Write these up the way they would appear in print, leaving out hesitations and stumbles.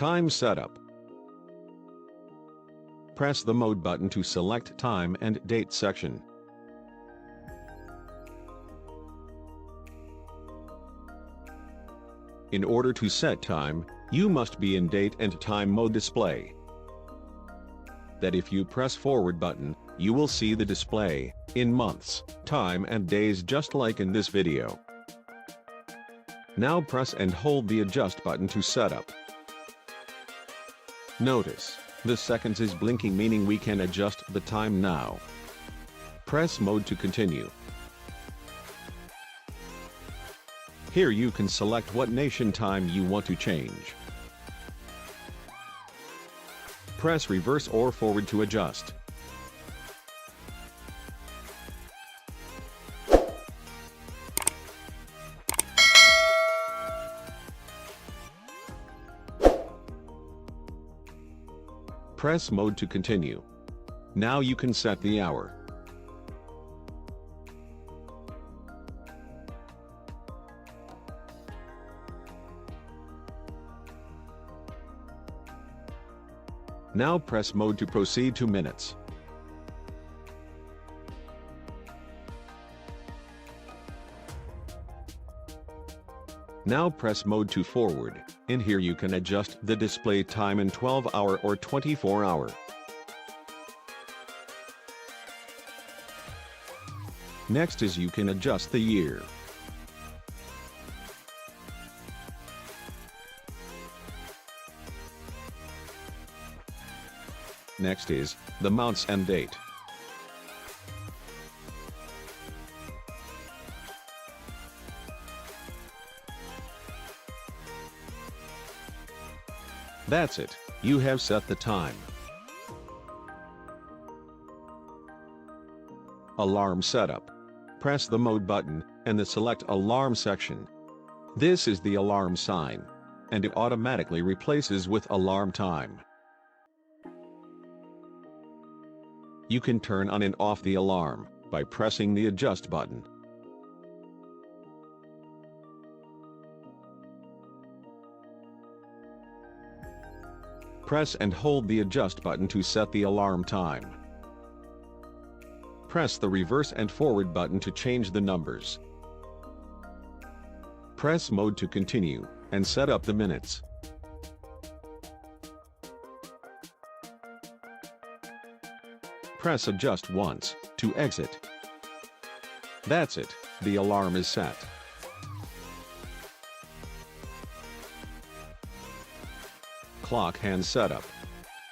Time setup. Press the Mode button to select Time and Date section. In order to set time, you must be in Date and Time mode display. That if you press Forward button, you will see the display, in months, time and days just like in this video. Now press and hold the Adjust button to set up. Notice, the seconds is blinking, meaning we can adjust the time now. Press Mode to continue. Here you can select what nation time you want to change. Press Reverse or Forward to adjust. Press Mode to continue. Now you can set the hour. Now press Mode to proceed to minutes. Now press Mode to forward. In here you can adjust the display time in 12-hour or 24-hour. Next is you can adjust the year. Next is the months and date. That's it, you have set the time. Alarm setup. Press the Mode button, and the Select Alarm section. This is the alarm sign, and it automatically replaces with alarm time. You can turn on and off the alarm by pressing the Adjust button. Press and hold the Adjust button to set the alarm time. Press the Reverse and Forward button to change the numbers. Press Mode to continue, and set up the minutes. Press Adjust once, to exit. That's it, the alarm is set. Clock hand setup.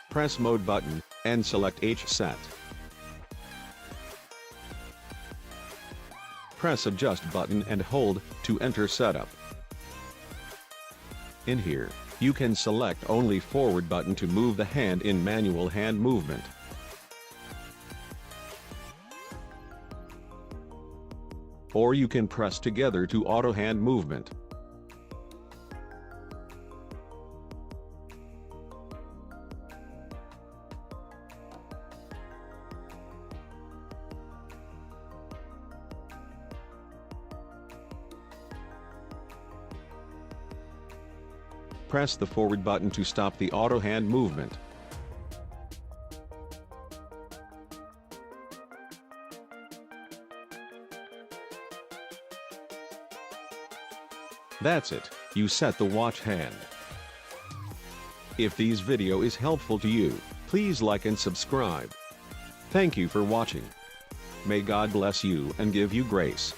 Press Mode button, and select H set. Press Adjust button and hold, to enter setup. In here, you can select only Forward button to move the hand in manual hand movement. Or you can press together to auto hand movement. Press the Forward button to stop the auto hand movement. That's it, you set the watch hand. If this video is helpful to you, please like and subscribe. Thank you for watching. May God bless you and give you grace.